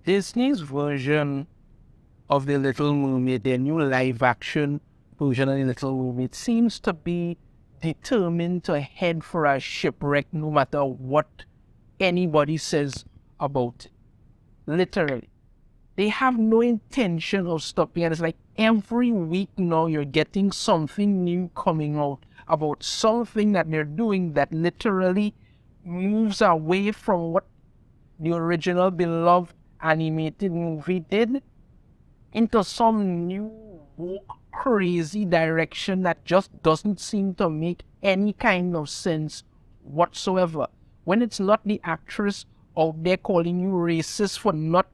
Disney's version of The Little Mermaid, their new live-action version of The Little Mermaid, seems to be determined to head for a shipwreck no matter what anybody says about it. Literally. They have no intention of stopping, and it's like every week now you're getting something new coming out about something that they're doing that literally moves away from what the original beloved animated movie did into some new crazy direction that just doesn't seem to make any kind of sense whatsoever. When it's not the actress out there calling you racist for not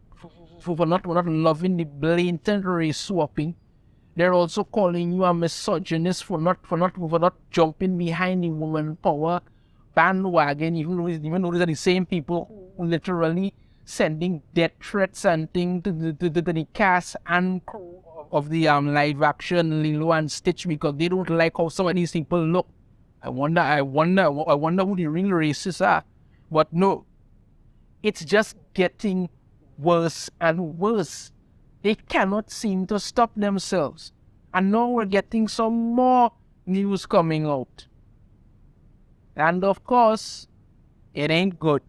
loving the blatant race swapping, they're also calling you a misogynist for not jumping behind the woman power bandwagon, even though these are the same people who literally sending death threats and things to the cast and crew of the live action Lilo and Stitch because they don't like how some of these people look. I wonder who the real racists are. But no, it's just getting worse and worse. They cannot seem to stop themselves. And now we're getting some more news coming out. And of course, it ain't good.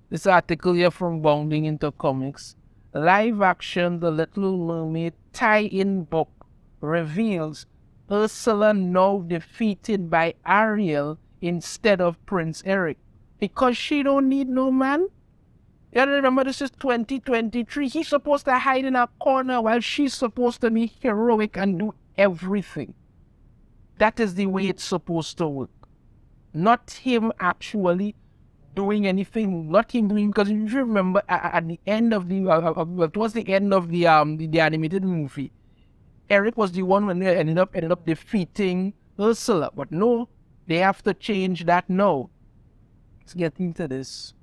This article here from Bounding Into Comics. Live action The Little Mermaid tie-in book reveals Ursula now defeated by Ariel instead of Prince Eric. Because she don't need no man. You remember this is 2023. He's supposed to hide in a corner while she's supposed to be heroic and do everything. That is the way it's supposed to work. Not him actually doing anything, not him doing, because if you remember at the end of towards the end of the animated movie, Eric was the one when they ended up defeating Ursula. But no, they have to change that now. Let's get into this.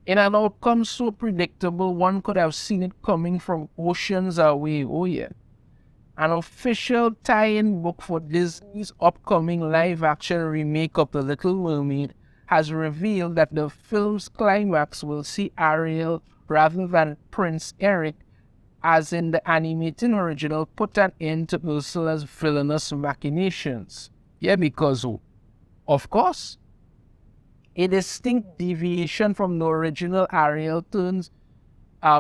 In an outcome so predictable, one could have seen it coming from oceans away. Oh yeah. An official tie-in book for Disney's upcoming live-action remake of The Little Mermaid has revealed that the film's climax will see Ariel rather than Prince Eric, as in the animated original, put an end to Ursula's villainous machinations. Yeah, because, of course, a distinct deviation from the original, Ariel turns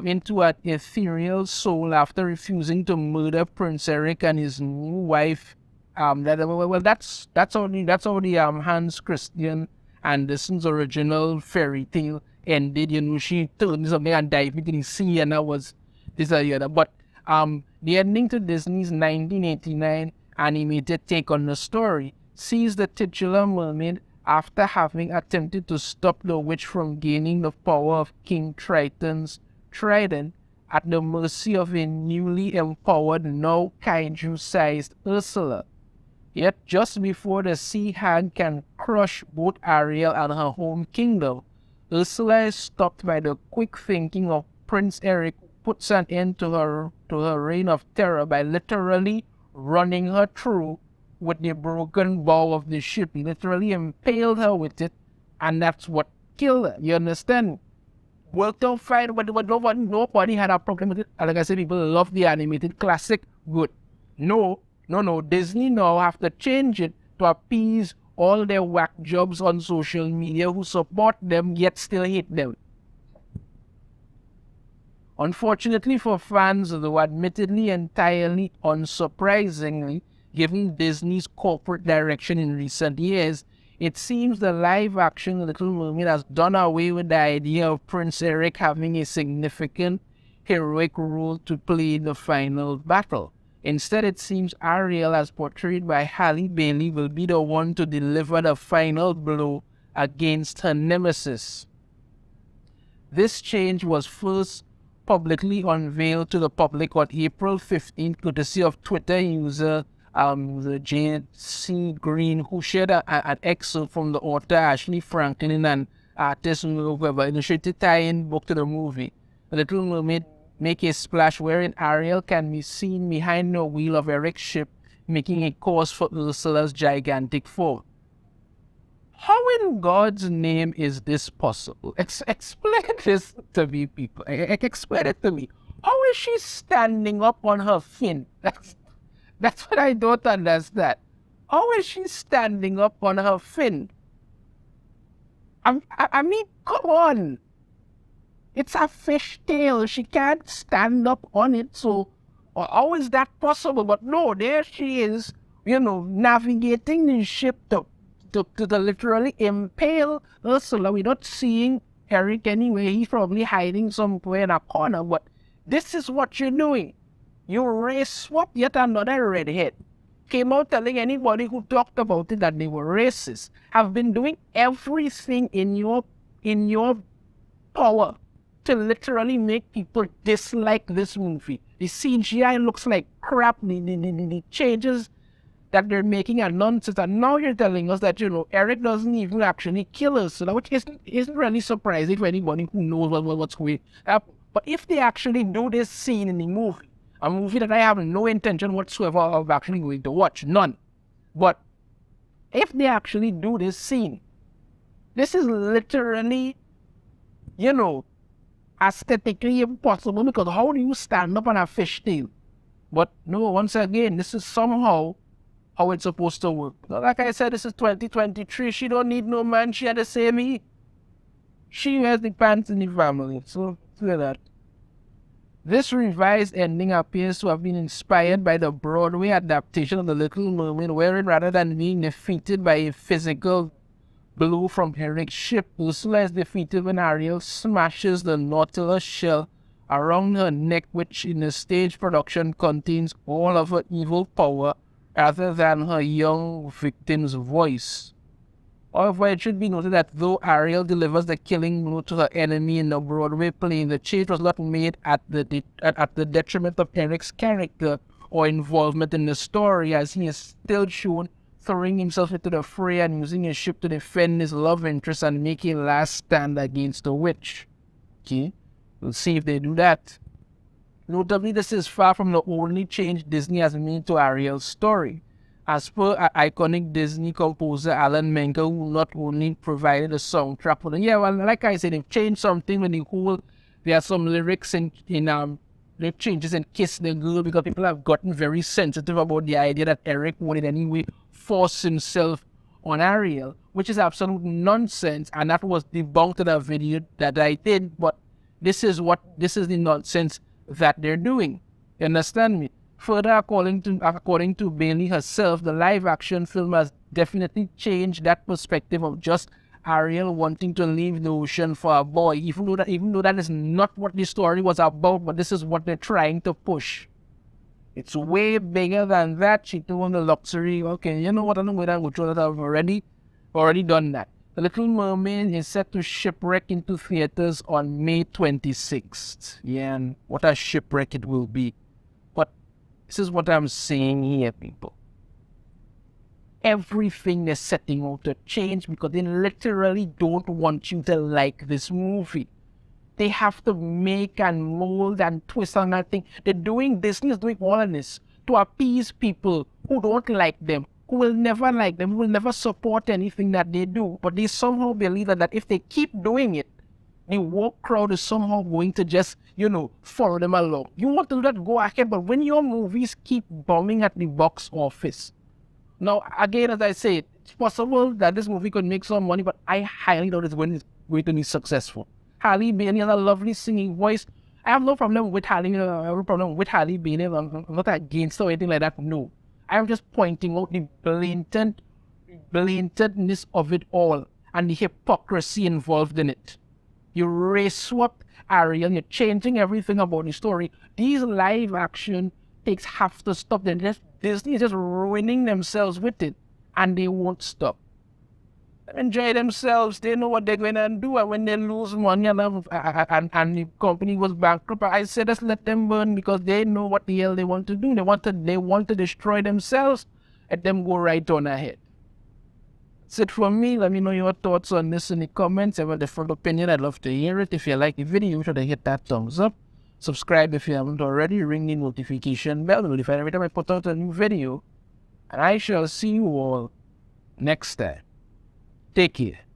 into an ethereal soul after refusing to murder Prince Eric and his new wife. That's only Hans Christian Andersen's original fairy tale ended. You know, she turned something and dived into the sea, and that was this or the other. But the ending to Disney's 1989 animated take on the story sees the titular mermaid, after having attempted to stop the witch from gaining the power of King Triton's trident, at the mercy of a newly empowered, now kaiju-sized Ursula. Yet just before the sea hag can crush both Ariel and her home kingdom, Ursula is stopped by the quick thinking of Prince Eric, who puts an end to her reign of terror by literally running her through with the broken bow of the ship. He literally impaled her with it, and that's what killed her. You understand? Worked out fine, but nobody had a problem with it. And like I said, people love the animated classic. Good. No. Disney now have to change it to appease all their whack jobs on social media who support them yet still hate them. Unfortunately for fans, though admittedly entirely unsurprisingly, given Disney's corporate direction in recent years, it seems the live-action Little Mermaid has done away with the idea of Prince Eric having a significant heroic role to play in the final battle. Instead, it seems Ariel, as portrayed by Halle Bailey, will be the one to deliver the final blow against her nemesis. This change was first publicly unveiled to the public on April 15th, courtesy of Twitter user the J.C. Green, who shared an excerpt from the author Ashley Franklin and artist whoever illustrated tie-in book to the movie. The Little Mermaid make a splash wherein Ariel can be seen behind the wheel of Eric's ship, making a course for Ursula's gigantic foe. How in God's name is this possible? Explain this to me, people. Explain it to me. How is she standing up on her fin? That's what I don't understand. How is she standing up on her fin? I mean, come on. It's a fish tail. She can't stand up on it. So, how is that possible? But no, there she is, navigating the ship to literally impale Ursula. We're not seeing Eric anyway. He's probably hiding somewhere in a corner. But this is what you're doing. You race swap yet another redhead. Came out telling anybody who talked about it that they were racist. Have been doing everything in your power to literally make people dislike this movie. The CGI looks like crap. The changes that they're making are nonsense. And now you're telling us that, Eric doesn't even actually kill Ursula, which isn't really surprising to anybody who knows what's going to happen. But if they actually do this scene in the movie, a movie that I have no intention whatsoever of actually going to watch, none. But if they actually do this scene, this is literally, aesthetically impossible, because how do you stand up on a fishtail? But no, once again, this is somehow how it's supposed to work. Like I said, this is 2023. She don't need no man. She had the same E. She wears the pants in the family. So, look at that. This revised ending appears to have been inspired by the Broadway adaptation of The Little Mermaid, wherein rather than being defeated by a physical blow from Eric's ship, Ursula is defeated when Ariel smashes the Nautilus shell around her neck, which in the stage production contains all of her evil power rather than her young victim's voice. However, it should be noted that though Ariel delivers the killing blow to her enemy in the Broadway play, the change was not made at the detriment of Eric's character or involvement in the story, as he is still shown throwing himself into the fray and using his ship to defend his love interest and make a last stand against the witch. Okay, we'll see if they do that. Notably, this is far from the only change Disney has made to Ariel's story. As per iconic Disney composer Alan Menken, who not only provided a soundtrack for like I said, they've changed something with the whole. There are some lyrics they've changes in Kiss the Girl, because people have gotten very sensitive about the idea that Eric would in any way force himself on Ariel, which is absolute nonsense, and that was debunked in a video that I did. But this is the nonsense that they're doing. You understand me? Further, according to Bailey herself, the live-action film has definitely changed that perspective of just Ariel wanting to leave the ocean for a boy, even though that is not what the story was about, but this is what they're trying to push. It's way bigger than that. She told the luxury, okay, you know what, I know that I've already done that. The Little Mermaid is set to shipwreck into theaters on May 26th. Yeah, and what a shipwreck it will be. This is what I'm saying here, people. Everything they're setting out to change because they literally don't want you to like this movie. They have to make and mold and twist on that thing. Disney is doing all of this to appease people who don't like them, who will never like them, who will never support anything that they do. But they somehow believe that if they keep doing it, the woke crowd is somehow going to just, follow them along. You want to do that, go ahead, but when your movies keep bombing at the box office. Now, again, as I say, it's possible that this movie could make some money, but I highly doubt it's going to be successful. Halle Bailey has a lovely singing voice. I have no problem with Halle Bailey. I'm not against her or anything like that, no. I'm just pointing out the blatantness of it all and the hypocrisy involved in it. You race swap Ariel, you're changing everything about the story. These live action takes have to stop. Disney is just ruining themselves with it, and they won't stop. Enjoy themselves. They know what they're going to do, and when they lose money and the company was bankrupt, I said just let them burn, because they know what the hell they want to do. They want to destroy themselves. Let them go right on ahead. That's it from me. Let me know your thoughts on this in the comments. If you have a different opinion, I'd love to hear it. If you like the video, be sure to hit that thumbs up. Subscribe if you haven't already. Ring the notification bell to notify every time I put out a new video. And I shall see you all next time. Take care.